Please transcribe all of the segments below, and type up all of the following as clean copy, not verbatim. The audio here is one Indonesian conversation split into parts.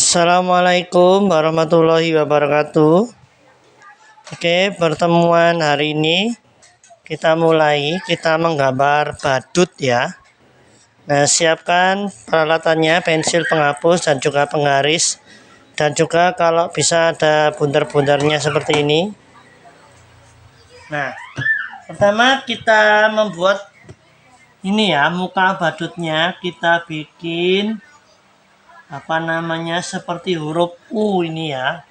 Assalamualaikum warahmatullahi wabarakatuh. Oke, pertemuan hari ini kita menggambar badut ya. Nah, siapkan peralatannya, pensil penghapus dan juga penggaris, dan juga kalau bisa ada bundar-bundarnya seperti ini. Nah, pertama kita membuat ini ya, muka badutnya kita bikin seperti huruf U ini ya.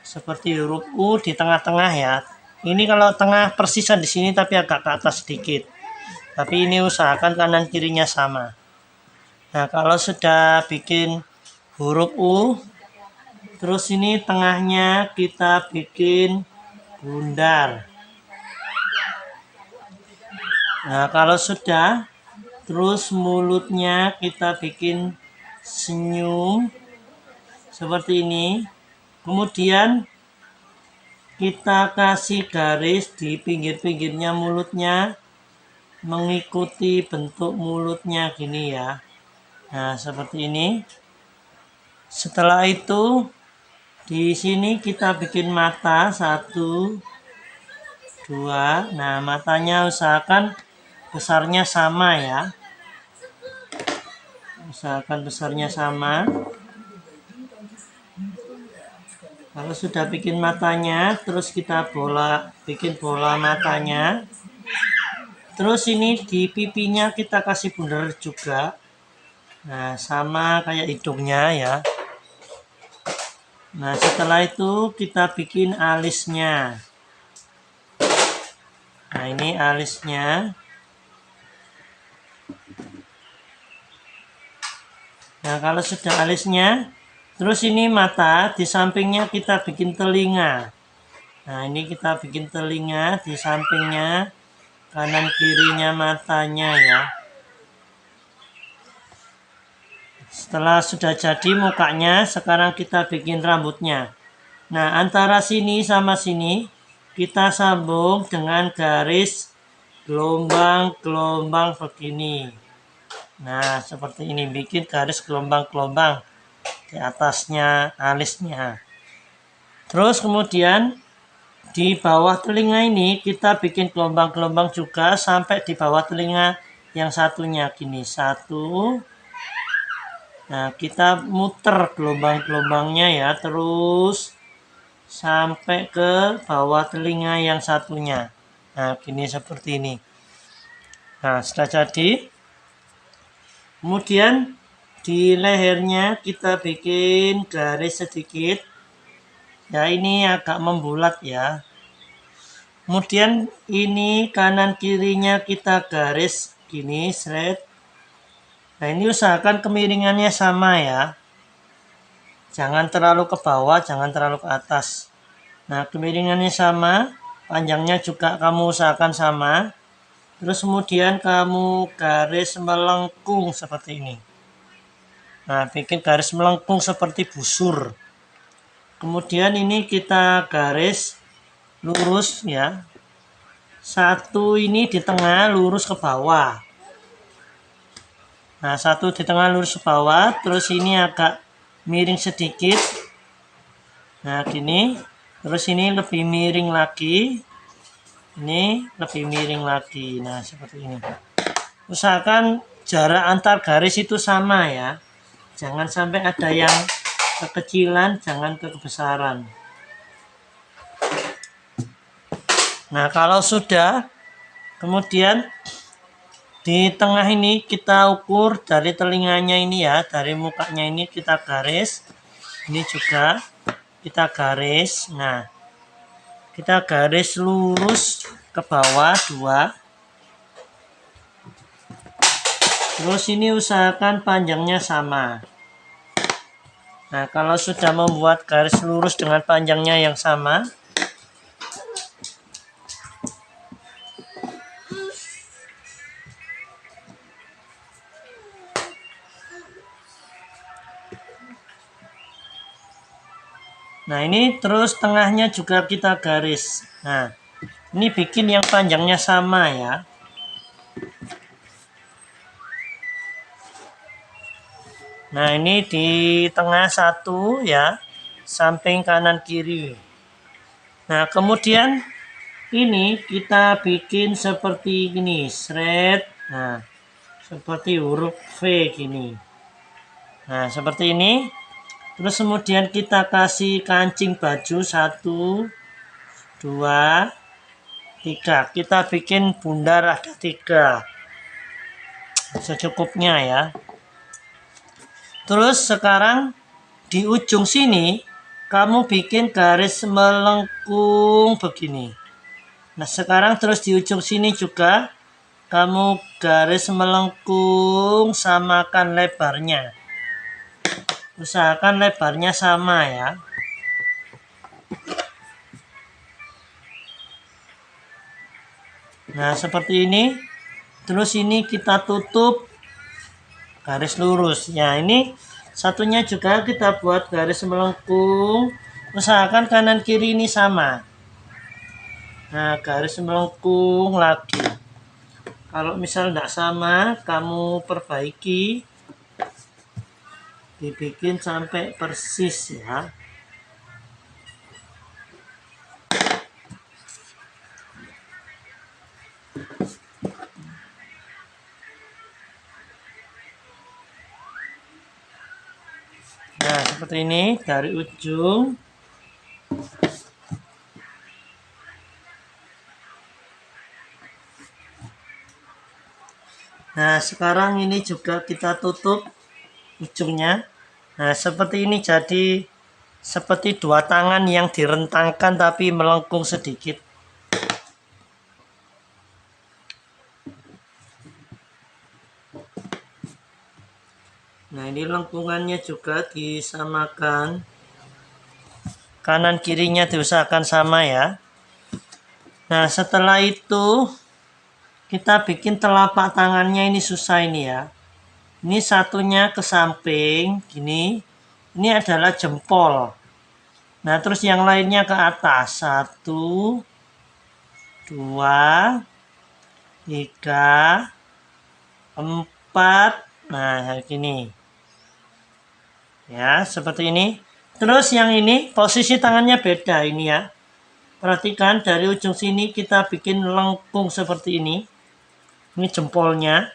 Seperti huruf U di tengah-tengah ya. Ini kalau tengah persisan di sini tapi agak ke atas sedikit. Tapi ini usahakan kanan kirinya sama. Nah, kalau sudah bikin huruf U, terus ini tengahnya kita bikin bundar. Nah, kalau sudah, terus mulutnya kita bikin senyum seperti ini. Kemudian kita kasih garis di pinggir-pinggirnya mulutnya mengikuti bentuk mulutnya gini ya. Nah, seperti ini. Setelah itu di sini kita bikin mata 1 2. Nah, matanya usahakan besarnya sama ya. Usahakan besarnya sama. Kalau sudah bikin matanya, terus kita bikin bola matanya. Terus ini di pipinya kita kasih bundar juga. Nah, sama kayak hidungnya ya. Nah, setelah itu kita bikin alisnya. Nah, ini alisnya. Nah, kalau sudah alisnya, terus ini mata, di sampingnya kita bikin telinga. Nah, ini kita bikin telinga di sampingnya, kanan kirinya matanya ya. Setelah sudah jadi mukanya, sekarang kita bikin rambutnya. Nah, antara sini sama sini, kita sambung dengan garis gelombang-gelombang begini. Nah, seperti ini, bikin garis gelombang-gelombang di atasnya alisnya. Terus kemudian di bawah telinga ini kita bikin gelombang-gelombang juga sampai di bawah telinga yang satunya gini. 1. Nah, kita muter gelombang-gelombangnya ya, terus sampai ke bawah telinga yang satunya. Nah, gini seperti ini. Nah, sudah jadi. Kemudian di lehernya kita bikin garis sedikit. Ya, ini agak membulat ya. Kemudian ini kanan kirinya kita garis gini, seret. Nah, ini usahakan kemiringannya sama ya. Jangan terlalu ke bawah, jangan terlalu ke atas. Nah, kemiringannya sama, panjangnya juga kamu usahakan sama. Terus kemudian kamu garis melengkung seperti ini. Nah, bikin garis melengkung seperti busur. Kemudian ini kita garis lurus ya. 1 ini di tengah lurus ke bawah. Nah, 1 di tengah lurus ke bawah, terus ini agak miring sedikit. Nah, gini. Terus ini lebih miring lagi. Ini lebih miring lagi. Nah, seperti ini. Usahakan jarak antar garis itu sama ya. Jangan sampai ada yang kekecilan, jangan kebesaran. Nah, kalau sudah, kemudian di tengah ini kita ukur dari telinganya ini ya, dari mukanya ini kita garis. Ini juga kita garis. Nah, kita garis lurus ke bawah 2. Terus ini usahakan panjangnya sama. Nah, kalau sudah membuat garis lurus dengan panjangnya yang sama, nah, ini terus tengahnya juga kita garis. Nah, ini bikin yang panjangnya sama ya. Nah, ini di tengah satu ya, samping kanan kiri. Nah, kemudian ini kita bikin seperti ini, shred. Nah, seperti huruf V gini. Nah, seperti ini. Terus kemudian kita kasih kancing baju 1, 2, 3. Kita bikin bundar ada 3. Secukupnya ya. Terus sekarang di ujung sini kamu bikin garis melengkung begini. Nah, sekarang terus di ujung sini juga kamu garis melengkung, samakan lebarnya. Usahakan lebarnya sama ya. Nah, seperti ini. Terus ini kita tutup garis lurus. Ya, ini satunya juga kita buat garis melengkung. Usahakan kanan kiri ini sama. Nah, garis melengkung lagi. Kalau misal tidak sama, kamu perbaiki. Dibikin sampai persis ya. Nah, seperti ini dari ujung. Nah, sekarang ini juga kita tutup ujungnya. Nah, seperti ini jadi seperti 2 tangan yang direntangkan tapi melengkung sedikit. Nah, ini lengkungannya juga disamakan. Kanan kirinya diusahakan sama ya. Nah, setelah itu kita bikin telapak tangannya, ini susah ini ya. Ini satunya ke samping gini. Ini adalah jempol. Nah, terus yang lainnya ke atas. 1, 2, 3, 4. Nah, kayak gini. Ya, seperti ini. Terus yang ini posisi tangannya beda ini ya. Perhatikan dari ujung sini kita bikin lengkung seperti ini. Ini jempolnya.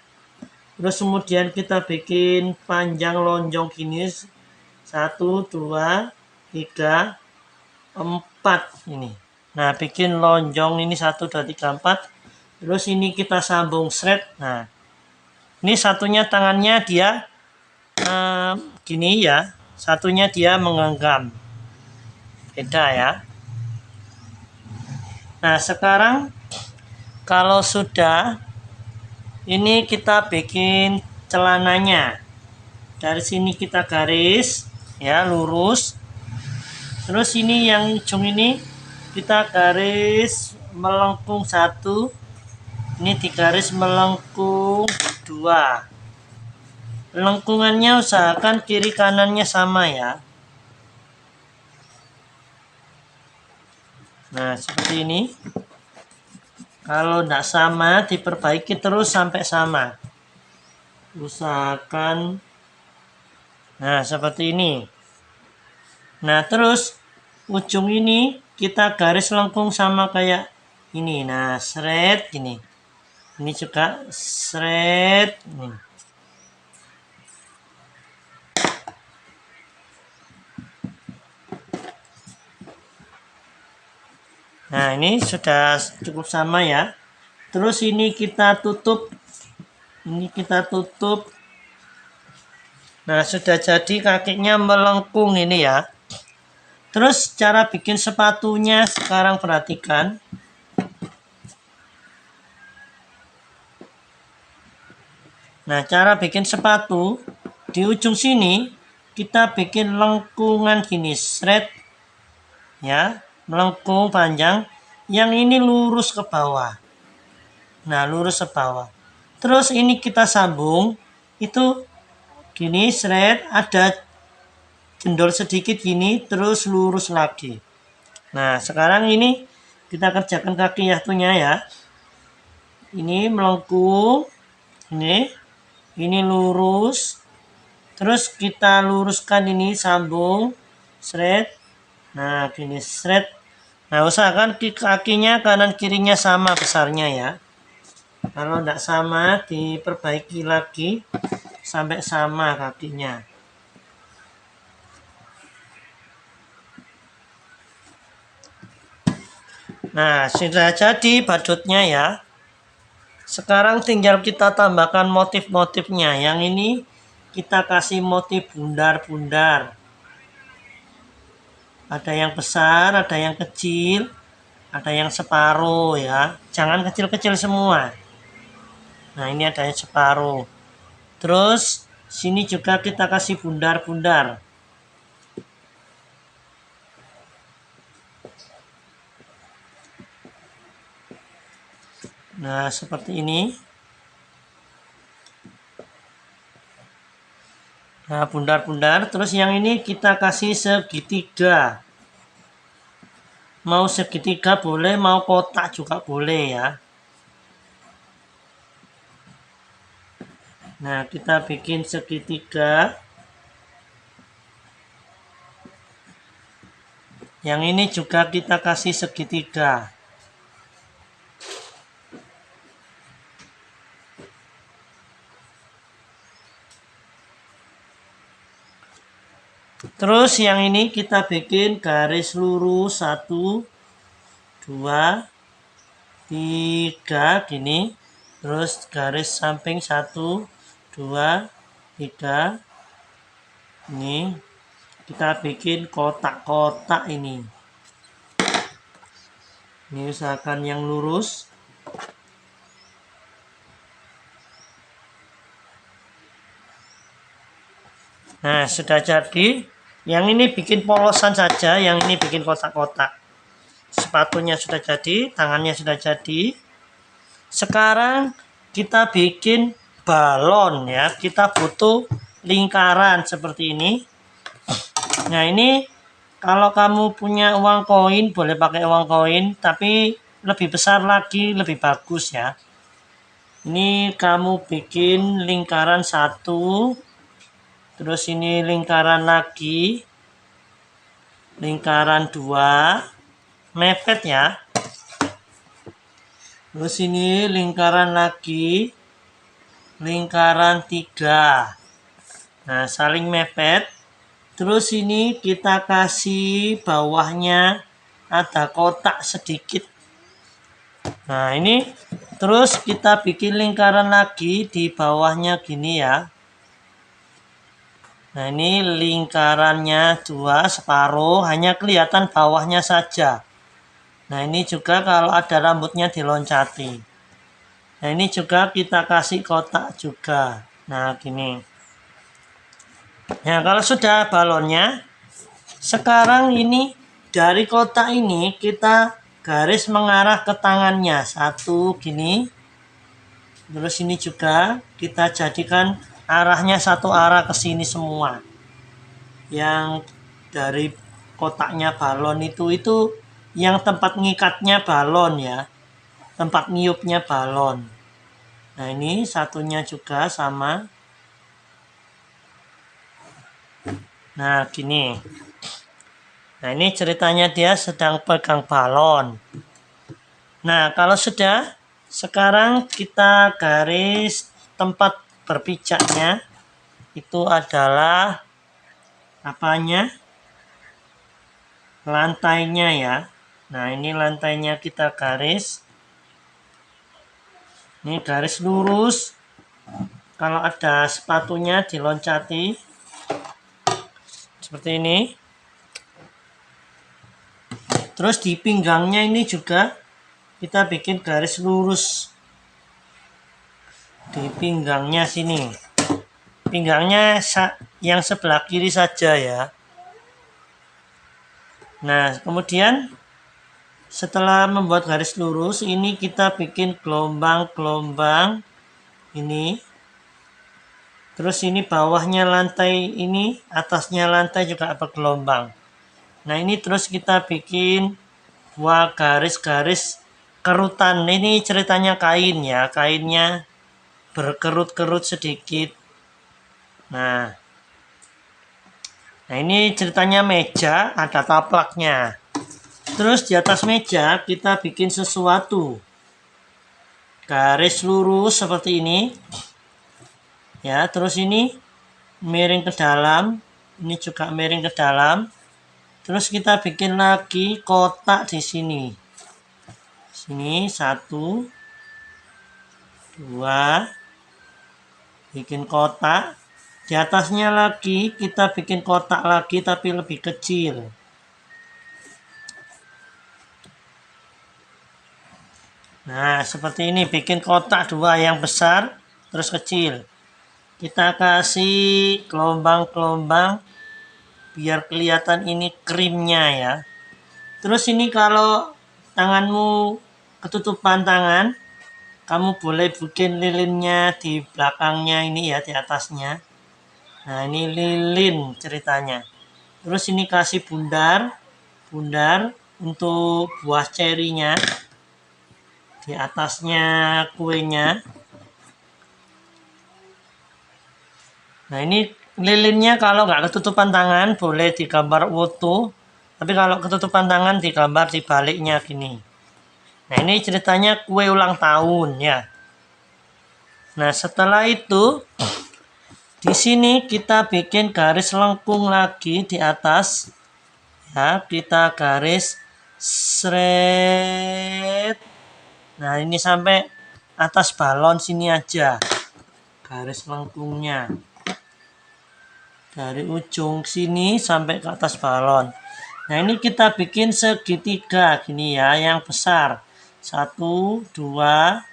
Terus kemudian kita bikin panjang lonjong gini. 1, 2, 3, 4 ini. Nah, bikin lonjong ini 1, 2, 3, 4. Terus ini kita sambung shred. Nah, ini satunya tangannya dia gini ya. Satunya dia menggenggam. Beda ya. Nah, sekarang kalau sudah, ini kita bikin celananya. Dari sini kita garis ya, lurus. Terus ini yang ujung ini kita garis melengkung 1. Ini digaris melengkung 2. Lengkungannya usahakan kiri kanannya sama ya. Nah, seperti ini. Kalau tidak sama, diperbaiki terus sampai sama. Usahakan. Nah, seperti ini. Nah, terus ujung ini kita garis lengkung sama kayak ini. Nah, shred gini. Ini juga shred. Nah, ini sudah cukup sama ya. Terus ini kita tutup. Ini kita tutup. Nah, sudah jadi kakinya melengkung ini ya. Terus cara bikin sepatunya sekarang perhatikan. Nah, cara bikin sepatu di ujung sini kita bikin lengkungan gini, shred ya, melengkung panjang. Yang ini lurus ke bawah. Nah, lurus ke bawah. Terus ini kita sambung, itu gini, shred, ada jendol sedikit gini, terus lurus lagi. Nah, sekarang ini kita kerjakan kaki yatunya ya. Ini melengkung, ini lurus, Terus kita luruskan ini, sambung thread. Nah gini thread. Nah usahakan kakinya kanan kirinya sama besarnya ya. Kalau tidak sama diperbaiki lagi sampai sama kakinya. Nah sudah jadi badutnya ya. Sekarang tinggal kita tambahkan motif-motifnya. Yang ini kita kasih motif bundar-bundar. Ada yang besar, ada yang kecil, ada yang separuh ya. Jangan kecil-kecil semua. Nah ini ada yang separuh. Terus sini juga kita kasih bundar-bundar. Nah seperti ini. Nah bundar-bundar. Terus yang ini kita kasih segitiga. Mau segitiga boleh, mau kotak juga boleh ya. Nah kita bikin segitiga. Yang ini juga kita kasih segitiga. Terus yang ini kita bikin garis lurus 1, 2, 3 gini. Terus garis samping 1, 2, 3. Ini kita bikin kotak-kotak ini. Ini usahakan yang lurus. Nah sudah jadi. Yang ini bikin polosan saja, yang ini bikin kotak-kotak. Sepatunya sudah jadi, tangannya sudah jadi. Sekarang kita bikin balon ya. Kita butuh lingkaran seperti ini. Nah ini kalau kamu punya uang koin boleh pakai uang koin, tapi lebih besar lagi lebih bagus ya. Ini kamu bikin lingkaran 1, terus ini lingkaran lagi, lingkaran 2, mepet ya. Terus ini lingkaran lagi, lingkaran 3. Nah saling mepet. Terus ini kita kasih bawahnya ada kotak sedikit. Nah ini terus kita bikin lingkaran lagi di bawahnya gini ya. Nah ini lingkarannya 2 separuh, hanya kelihatan bawahnya saja. Nah ini juga kalau ada rambutnya diloncati. Nah ini juga kita kasih kotak juga. Nah gini. Nah kalau sudah balonnya, sekarang ini dari kotak ini kita garis mengarah ke tangannya. 1 gini. Terus ini juga kita jadikan arahnya satu arah ke sini semua. Yang dari kotaknya balon itu yang tempat ngikatnya balon ya. Tempat niupnya balon. Nah ini satunya juga sama. Nah gini. Nah ini ceritanya dia sedang pegang balon. Nah kalau sudah, sekarang kita garis tempat berpijaknya. Itu adalah apanya? Lantainya ya. Nah ini lantainya kita garis. Ini garis lurus. Kalau ada sepatunya diloncati. Seperti ini. Terus di pinggangnya ini juga kita bikin garis lurus. Di pinggangnya sini. Pinggangnya yang sebelah kiri saja ya. Nah kemudian setelah membuat garis lurus, ini kita bikin gelombang-gelombang ini. Terus ini bawahnya lantai ini, atasnya lantai juga bergelombang. Nah ini terus kita bikin 2 garis-garis kerutan. Ini ceritanya kain ya, kainnya berkerut-kerut sedikit. Nah Nah, ini ceritanya meja, ada taplaknya. Terus di atas meja kita bikin sesuatu. Garis lurus seperti ini. Ya, terus ini miring ke dalam. Ini juga miring ke dalam. Terus kita bikin lagi kotak di sini. Sini 1, 2, bikin kotak. Di atasnya lagi kita bikin kotak lagi tapi lebih kecil. Nah, seperti ini, bikin kotak 2 yang besar terus kecil. Kita kasih gelombang-gelombang biar kelihatan ini krimnya ya. Terus ini kalau tanganmu ketutupan tangan, kamu boleh bikin lilinnya di belakangnya ini ya, di atasnya. Nah, ini lilin ceritanya. Terus ini kasih bundar untuk buah cerinya di atasnya kuenya. Nah, ini lilinnya kalau nggak ketutupan tangan boleh digambar utuh, tapi kalau ketutupan tangan digambar di baliknya gini. Nah, ini ceritanya kue ulang tahun ya. Nah, setelah itu di sini kita bikin garis lengkung lagi di atas. Ya, kita garis seret. Nah, ini sampai atas balon sini aja. Garis lengkungnya. Dari ujung sini sampai ke atas balon. Nah, ini kita bikin segitiga gini ya, yang besar. 1, 2,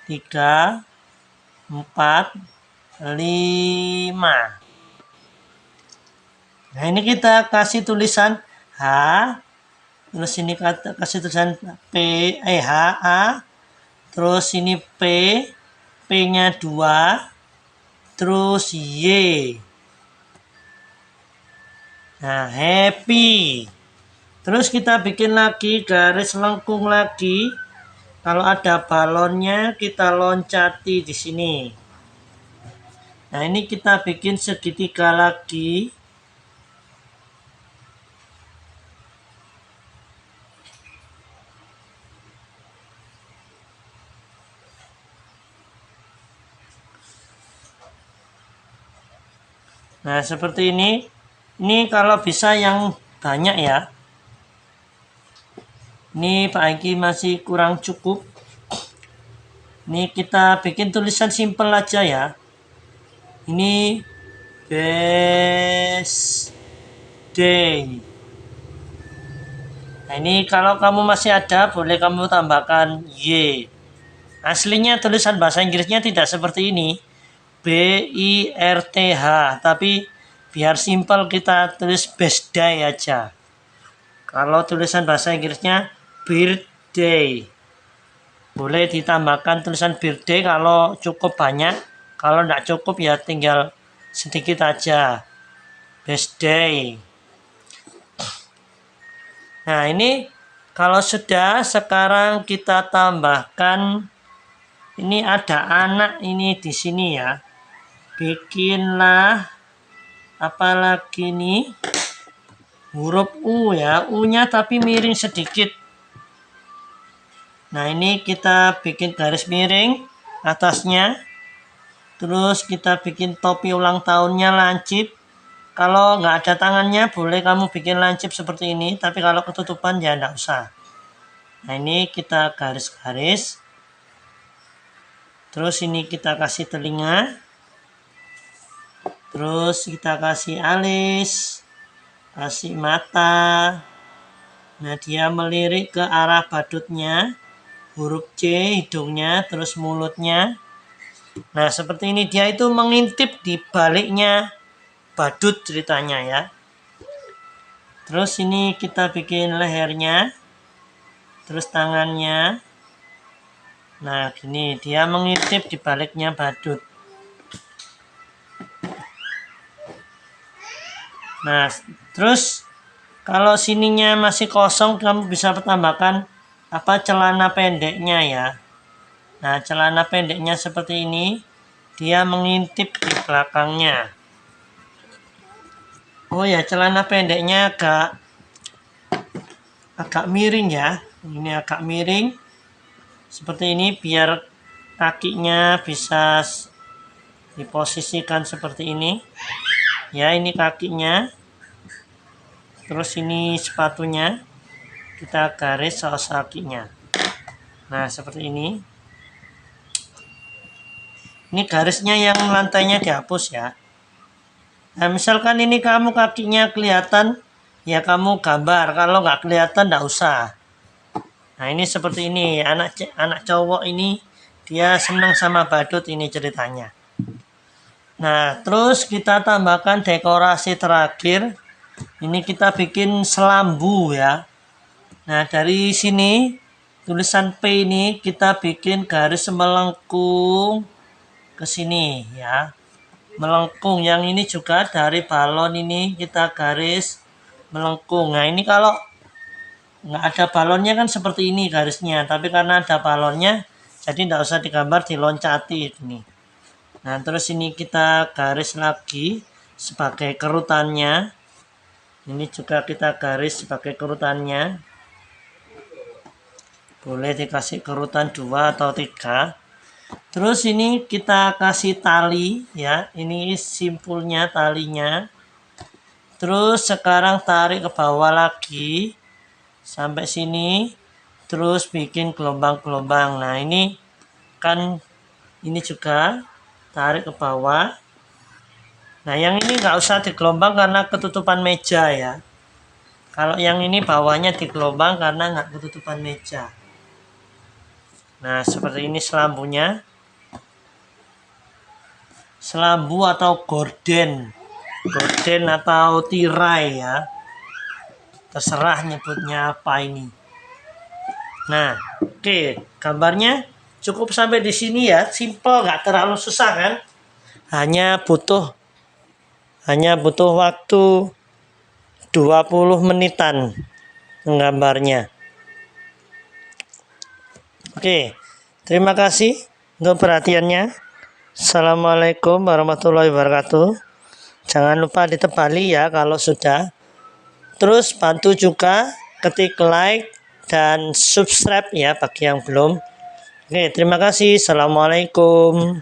3, 4, 5. Nah, ini kita kasih tulisan H. Terus ini kasih tulisan H, A. Terus ini P. P-nya 2. Terus Y. Nah, happy. Terus kita bikin lagi garis lengkung lagi. Kalau ada balonnya kita loncati di sini. Nah, ini kita bikin segitiga lagi. Nah, seperti ini. Ini kalau bisa yang banyak ya. Ini Pak Aiki masih kurang cukup. Ini kita bikin tulisan simple aja ya. Ini best day. Nah, ini kalau kamu masih ada, boleh kamu tambahkan Y. Aslinya tulisan bahasa Inggrisnya tidak seperti ini. BIRTH, tapi biar simple kita tulis best day aja. Kalau tulisan bahasa Inggrisnya birthday, boleh ditambahkan tulisan birthday kalau cukup banyak. Kalau tidak cukup ya tinggal sedikit aja. Best day. Nah, ini kalau sudah, sekarang kita tambahkan, ini ada anak ini di sini ya. Bikinlah apalagi nih, huruf U ya, U-nya tapi miring sedikit. Nah, ini kita bikin garis miring atasnya. Terus kita bikin topi ulang tahunnya lancip. Kalau nggak ada tangannya boleh kamu bikin lancip seperti ini, tapi kalau ketutupan ya nggak usah. Nah, ini kita garis-garis. Terus ini kita kasih telinga. Terus kita kasih alis, kasih mata. Nah, dia melirik ke arah badutnya. Huruf C hidungnya, terus mulutnya. Nah, seperti ini, dia itu mengintip di baliknya badut ceritanya ya. Terus ini kita bikin lehernya. Terus tangannya. Nah, gini, dia mengintip di baliknya badut. Nah, terus kalau sininya masih kosong, kamu bisa tambahkan celana pendeknya ya. Nah, celana pendeknya seperti ini, dia mengintip di belakangnya. Oh ya, celana pendeknya agak miring ya. Ini agak miring seperti ini biar kakinya bisa diposisikan seperti ini. Ya, ini kakinya. Terus ini sepatunya. Kita garis saus kakinya. Nah, seperti ini. Ini garisnya yang lantainya dihapus ya. Nah, misalkan ini kamu kakinya kelihatan, ya kamu gambar. Kalau nggak kelihatan, nggak usah. Nah, ini seperti ini. Anak cowok ini, dia senang sama badut ini ceritanya. Nah, terus kita tambahkan dekorasi terakhir. Ini kita bikin selambu ya. Nah, dari sini, tulisan P ini kita bikin garis melengkung ke sini ya. Melengkung, yang ini juga dari balon ini kita garis melengkung. Nah, ini kalau nggak ada balonnya kan seperti ini garisnya, tapi karena ada balonnya jadi nggak usah digambar, diloncati ini. Nah, terus ini kita garis lagi sebagai kerutannya. Ini juga kita garis sebagai kerutannya. Boleh dikasih kerutan 2 atau 3. Terus ini kita kasih tali ya. Ini simpulnya talinya. Terus sekarang tarik ke bawah lagi sampai sini. Terus bikin gelombang-gelombang. Nah, ini kan ini juga tarik ke bawah. Nah, yang ini nggak usah digelombang karena ketutupan meja ya. Kalau yang ini bawahnya digelombang karena nggak ketutupan meja. Nah, seperti ini selambunya. Selambu atau gorden. Gorden atau tirai ya. Terserah nyebutnya apa ini. Nah, oke, gambarnya cukup sampai di sini ya. Simple, nggak terlalu susah kan? Hanya butuh waktu 20 menitan menggambarnya. Oke, terima kasih untuk perhatiannya. Assalamualaikum warahmatullahi wabarakatuh. Jangan lupa ditebali ya kalau sudah. Terus bantu juga ketik like dan subscribe ya bagi yang belum. Oke, terima kasih. Assalamualaikum.